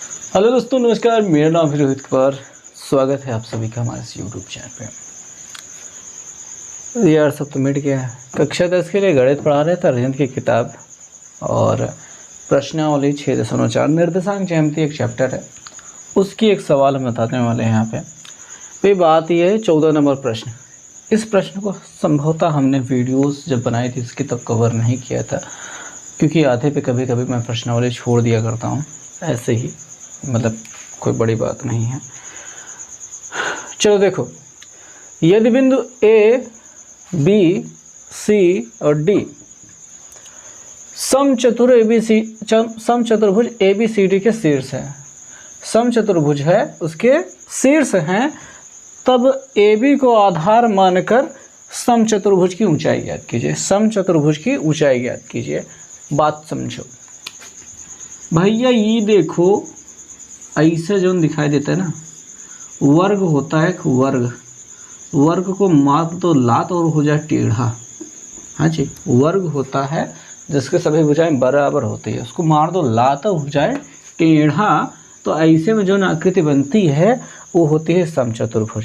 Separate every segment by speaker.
Speaker 1: Hello दोस्तों, नमस्कार। मेरा नाम है रोहित कुमार। स्वागत है आप सभी का हमारे इस यूट्यूब चैनल पे। यार सब तो मिट गया है। कक्षा 10 के लिए गणित पढ़ा रहे थे, अरिहंत की किताब और प्रश्नावली 6.4 निर्देशांक ज्यामिति एक चैप्टर है, उसकी एक सवाल हम बताने वाले हैं यहाँ पे। तो बात यह है 14 नंबर प्रश्न। इस प्रश्न को संभवतः हमने वीडियोस जब बनाई थी उसकी तब कवर नहीं किया था, क्योंकि आधे पे कभी कभी मैं प्रश्नावली छोड़ दिया करता हूँ, ऐसे ही, मतलब कोई बड़ी बात नहीं है। चलो देखो, यदि बिंदु ए, बी, सी और डी समचतुर्भुज ए बी सी डी के शीर्ष है, समचतुर्भुज है उसके शीर्ष हैं, तब ए बी को आधार मानकर समचतुर्भुज की ऊंचाई ज्ञात कीजिए। समचतुर्भुज की ऊंचाई ज्ञात कीजिए। बात समझो भैया, ये देखो ऐसे जो दिखाई देता है ना, वर्ग होता है एक वर्ग। वर्ग को मार दो लात और हो जाए टेढ़ा। हाँ जी, वर्ग होता है जिसके सभी भुजाएं बराबर होती है, उसको मार दो लात और हो जाए टेढ़ा। तो ऐसे में जो आकृति बनती है वो होती है समचतुर्भुज।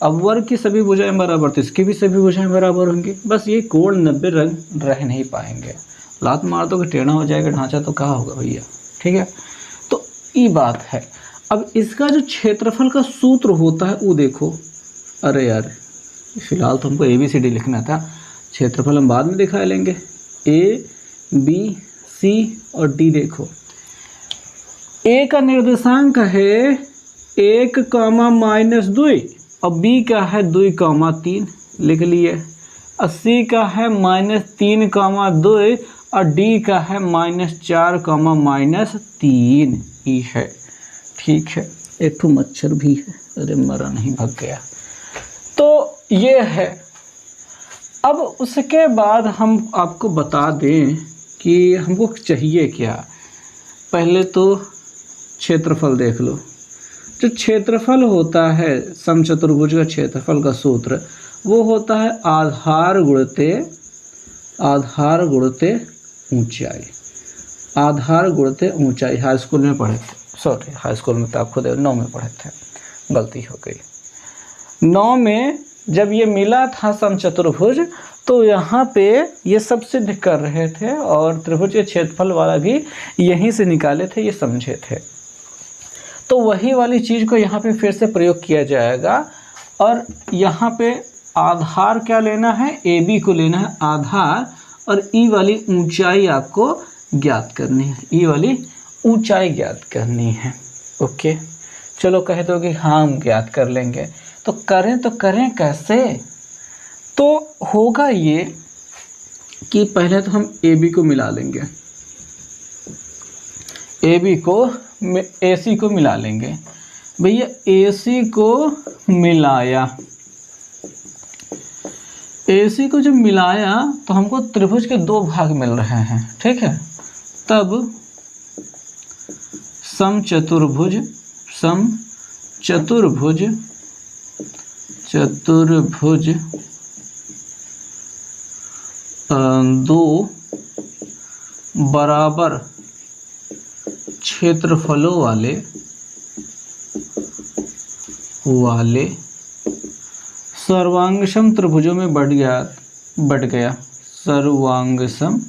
Speaker 1: अब वर्ग की सभी भुजाएं बराबर तो इसकी भी सभी भुजाएं बराबर होंगी, बस ये कोण 90 रंग रह नहीं पाएंगे। लात मार दो कि टेढ़ा हो जाएगा ढांचा तो कहाँ होगा भैया, ठीक है। तो ये बात है। अब इसका जो क्षेत्रफल का सूत्र होता है वो देखो। अरे यार, फिलहाल तो हमको ए बी सी डी लिखना था, क्षेत्रफल हम बाद में दिखा लेंगे। ए बी सी और डी देखो, ए का निर्देशांक है 1, -2 और बी का है 2, 3 लिख लिए। और सी का है -3, 2 और डी का है -4, -3 ई है। ठीक है, एक तो मच्छर भी है, अरे मरा नहीं, भग गया। तो ये है। अब उसके बाद हम आपको बता दें कि हमको चाहिए क्या। पहले तो क्षेत्रफल देख लो। जो क्षेत्रफल होता है समचतुर्भुज का क्षेत्रफल का सूत्र वो होता है आधार गुणते ऊंचाई। आधार गुणते ऊंचाई हाई स्कूल में पढ़े थे, सॉरी हाई स्कूल में तो आप खुद 9 में पढ़े थे, गलती हो गई। 9 में जब ये मिला था समचतुर्भुज तो यहाँ पे ये सब सिद्ध कर रहे थे और त्रिभुज के क्षेत्रफल वाला भी यहीं से निकाले थे, ये समझे थे। तो वही वाली चीज़ को यहाँ पे फिर से प्रयोग किया जाएगा। और यहाँ पे आधार क्या लेना है, ए बी को लेना है आधार, और ई वाली ऊंचाई आपको ज्ञात करनी है। ई वाली ऊंचाई ज्ञात करनी है। ओके, चलो कह दो कि हाँ हम ज्ञात कर लेंगे। तो करें कैसे? तो होगा ये कि पहले तो हम ए बी को मिला लेंगे, ए बी को ए सी को मिला लेंगे। भैया ए सी को मिलाया, ए सी को जब मिलाया तो हमको त्रिभुज के 2 भाग मिल रहे हैं, ठीक है। तब समचतुर्भुज 2 बराबर क्षेत्रफलों वाले सर्वांगसम त्रिभुजों में बढ़ गया सर्वांगसम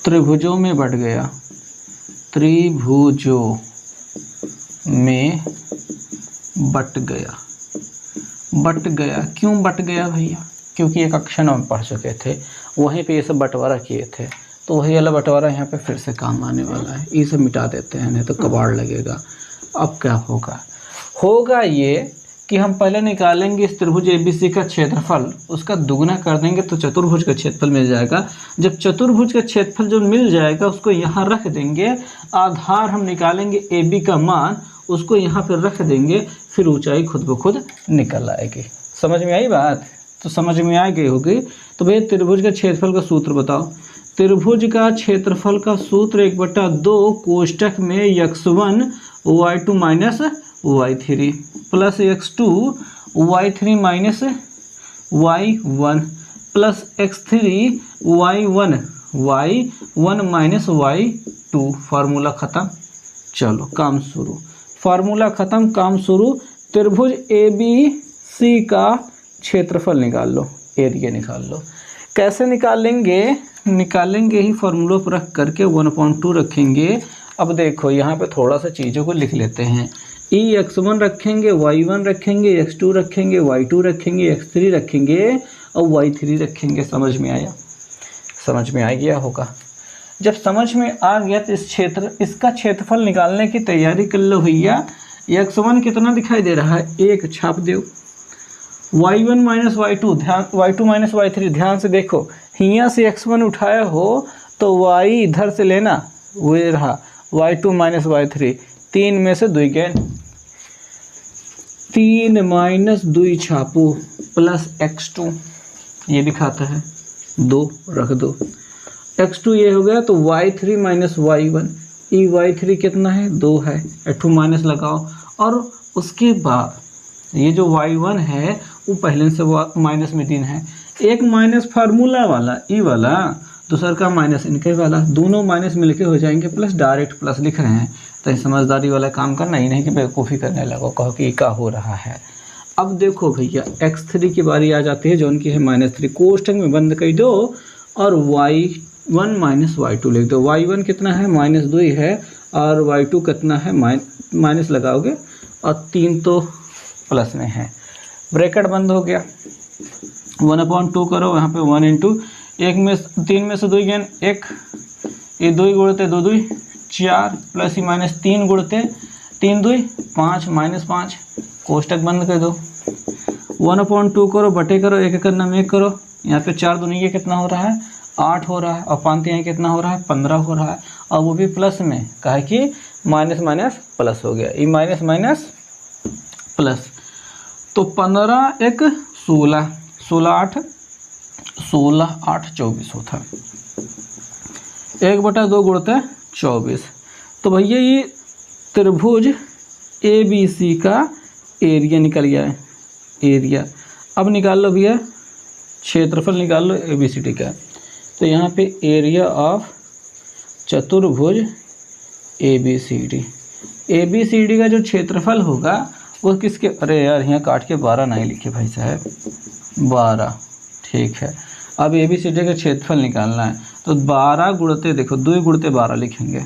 Speaker 1: त्रिभुजों में बढ़ गया, त्रिभुजों में बट गया। क्यों बट गया भैया? क्योंकि एक कक्षा में पढ़ चुके थे, वहीं पे ये सब बंटवारा किए थे, तो वही वाला बंटवारा यहाँ पे फिर से काम आने वाला है। ये सब मिटा देते हैं, नहीं तो कबाड़ लगेगा। अब क्या होगा ये कि हम पहले निकालेंगे इस त्रिभुज एबीसी का क्षेत्रफल, उसका दुगना कर देंगे तो चतुर्भुज का क्षेत्रफल मिल जाएगा। जब चतुर्भुज का क्षेत्रफल जो मिल जाएगा उसको यहाँ रख देंगे, आधार हम निकालेंगे ए बी का मान, उसको यहाँ पर रख देंगे, फिर ऊंचाई खुद ब खुद निकल आएगी। समझ में आई बात? तो समझ में आ गई होगी। तो भैया त्रिभुज का क्षेत्रफल का सूत्र बताओ। त्रिभुज का क्षेत्रफल का सूत्र 1/2 कोष्टक में x1 y2 minus y3 plus x2 y3 minus y1 plus x3 y1 y1 minus y2, formula ख़त्म। चलो काम शुरू, फार्मूला ख़त्म, काम शुरू। त्रिभुज ABC का क्षेत्रफल निकाल लो, एरिया निकाल लो। कैसे निकालेंगे? निकालेंगे ही फार्मूलों पर रख करके 1/2 रखेंगे। अब देखो यहाँ पे थोड़ा सा चीज़ों को लिख लेते हैं। x1 रखेंगे, y1 रखेंगे, x2 रखेंगे, y2 रखेंगे, x3 रखेंगे और y3 रखेंगे। समझ में आया? समझ में आ गया होगा। जब समझ में आ गया तो इसका क्षेत्रफल निकालने की तैयारी कर लो भैया। x1 कितना दिखाई दे रहा है? 1 छाप दो। y1 माइनस y2, ध्यान, y2 माइनस y3, ध्यान से देखो। यहाँ से x1 उठाया हो तो y इधर से लेना, वो रहा y2 माइनस y3, 3 में से 2 गए, 3 माइनस 2 छापो प्लस x2, ये दिखाता है 2 रख दो। x2 ये हो गया तो y3 माइनस y1, ये y3 कितना है? 2 है, x2 माइनस लगाओ। और उसके बाद ये जो y1 है वो पहले से माइनस में 3 है, एक माइनस फार्मूला वाला ई वाला, दूसरा का माइनस इनके वाला, दोनों माइनस मिलके हो जाएंगे प्लस। डायरेक्ट प्लस लिख रहे हैं तो समझदारी वाला काम करना ही नहीं कि बेवकूफ़ी करने लगो, कहो कि क्या हो रहा है। अब देखो भैया x3 की बारी आ जाती है, जो उनकी है -3, कोष्ठक में बंद कर दो और y1 माइनस y2 लिख दो। y1 कितना है? -2 है, और y2 कितना है? माइनस लगाओगे और 3 तो प्लस में है। ब्रैकेट बंद हो गया, 1/2 करो, यहाँ पे 1 इंटू 3 में से 2 गए 1, ये 2 गुणते 2 2 4 प्लस ही माइनस 3 गुणते 3 2 5 -5, कोष्टक बंद कर दो। 1/2 करो, बटे करो, 1 करना में 1 करो, यहाँ पे 4 दूनी ये कितना हो रहा है? 8 हो रहा है, और 5 यहाँ कितना हो रहा है? 15 हो रहा है, और वो भी प्लस में, कहा कि माइनस माइनस प्लस हो गया, ये माइनस माइनस प्लस। तो 15 1 16, 16 8 24 होता है, 1/2 गुणते 24। तो भैया ये त्रिभुज ABC का एरिया निकल गया है, एरिया। अब निकाल लो भैया क्षेत्रफल, निकाल लो ABCD का। तो यहाँ पे एरिया ऑफ चतुर्भुज ABCD का जो क्षेत्रफल होगा वो किसके, अरे यार यहाँ काट के 12 नहीं लिखे भाई साहब, 12 ठीक है। अब ABCD का क्षेत्रफल निकालना है तो 12 गुणते, देखो 2 गुणते 12 लिखेंगे,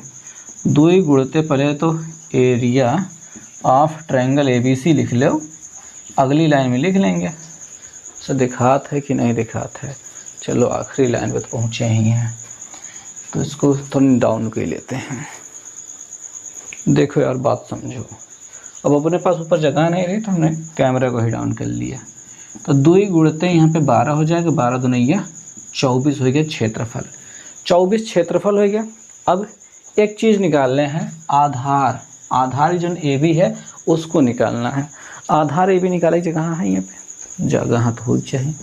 Speaker 1: 2 गुणते पहले तो एरिया ऑफ ट्रायंगल ABC लिख लो, अगली लाइन में लिख लेंगे। सो दिखात है कि नहीं दिखात है? चलो आखिरी लाइन पर पहुँचे ही हैं तो इसको थोड़ा डाउन कर लेते हैं। देखो यार बात समझो, अब अपने पास ऊपर जगह नहीं रही तो हमने कैमरा को ही डाउन कर लिया। तो 2 गुणते यहाँ पे 12 हो जाएगा, 12 दूनिया 24 हो गया क्षेत्रफल, 24 क्षेत्रफल हो गया। अब एक चीज़ निकालने हैं, आधार। आधार जो AB है उसको निकालना है। आधार AB निकाले जगह है, यहाँ पे जगह तो हो चाहिए।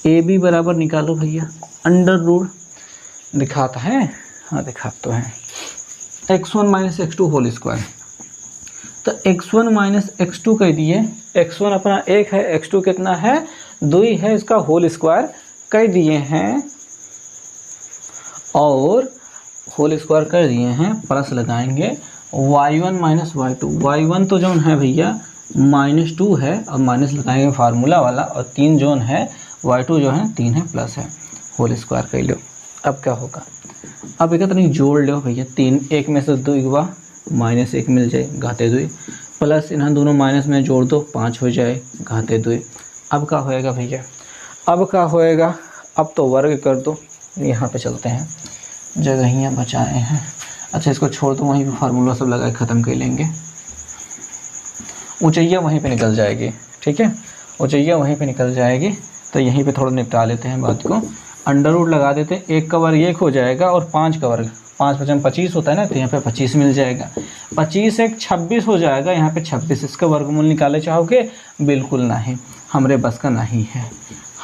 Speaker 1: AB बराबर निकालो भैया, अंडर √ दिखाता है, हाँ दिखाता तो है, x1 minus x2 whole square. तो x1 माइनस x2 कह दिए, x1 अपना 1 है, x2 कितना है? 2 है, इसका होल स्क्वायर कह दिए हैं, और होल स्क्वायर कर दिए हैं, प्लस लगाएंगे y1 माइनस y2। y1 तो जोन है भैया -2 है, और माइनस लगाएंगे फार्मूला वाला, और 3 जोन है, y2 जो है 3 है, प्लस है, होल स्क्वायर कर लो। अब क्या होगा? अब एक नहीं जोड़ लो भैया, 3 1 में से 2 हुआ, -1 मिल जाए, घाते 2, प्लस इन्हें दोनों माइनस में जोड़ दो, 5 हो जाए, घाते 2। अब क्या होएगा भैया? अब क्या होएगा? अब तो वर्ग कर दो। यहाँ पे चलते हैं, जगहियाँ बचाए हैं। अच्छा इसको छोड़ दो, वहीं पे फार्मूला सब लगा के ख़त्म कर लेंगे। ऊंचाइयाँ वहीं पे निकल जाएगी, ठीक है, ऊंचाइयाँ वहीं पे निकल जाएगी। तो यहीं पे थोड़ा निपटा लेते हैं बात को, अंडर √ लगा देते हैं, 1 का वर्ग 1 हो जाएगा, और 5 का वर्ग 5 × 25 होता है ना, तो यहाँ पे 25 मिल जाएगा। 25 1 26 हो जाएगा, यहाँ पे 26। इसका वर्गमूल निकाले चाहोगे? बिल्कुल नहीं, हमरे बस का नहीं है,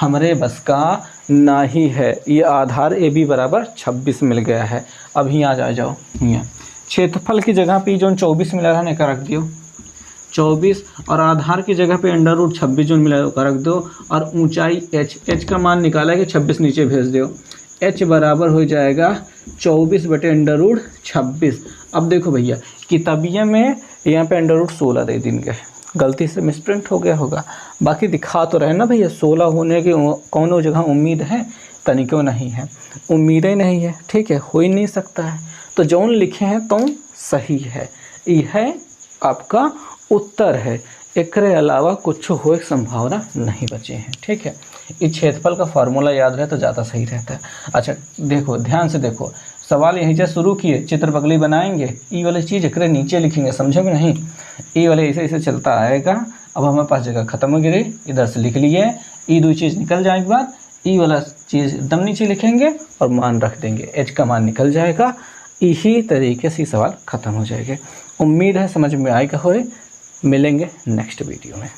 Speaker 1: हमरे बस का नहीं है। ये आधार AB बराबर 26 मिल गया है। अब यहाँ आ जाओ, यहाँ क्षेत्रफल की जगह पे जो 24 मिला था ना, रख दियो 24, और आधार की जगह पे अंडर √ 26 जो मिला है रख दो, और ऊंचाई h का मान निकाला है कि 26 नीचे भेज दो। h बराबर हो जाएगा 24/√26। अब देखो भैया किताबिया में यहाँ पे √16 दे देंगे, गलती से मिसप्रिंट हो गया होगा, बाकी दिखा तो रहे ना भैया 16 होने की कौनो जगह उम्मीद है, तनिको नहीं है, उम्मीद ही नहीं है, ठीक है, हो ही नहीं सकता है। तो जौन लिखे हैं तो सही है, यह आपका उत्तर है, एकरे अलावा कुछ हो एक संभावना नहीं बचे हैं, ठीक है। इस क्षेत्रफल का फार्मूला याद रहे तो ज़्यादा सही रहता है। अच्छा देखो ध्यान से देखो, सवाल यहीं से शुरू किए, चित्र बगली बनाएंगे, ई वाली चीज़ एकरे नीचे लिखेंगे, समझोगे नहीं, ई वाले ऐसे ऐसे चलता आएगा। अब हमारे पास जगह खत्म हो गई, इधर से लिख लिए, ई दो चीज़ निकल जाने के बाद ई वाला चीज़ एकदम नीचे लिखेंगे और मान रख देंगे, एच का मान निकल जाएगा। इसी तरीके से सवाल ख़त्म हो जाएंगे। उम्मीद है समझ में आएगा। होए मिलेंगे नेक्स्ट वीडियो में।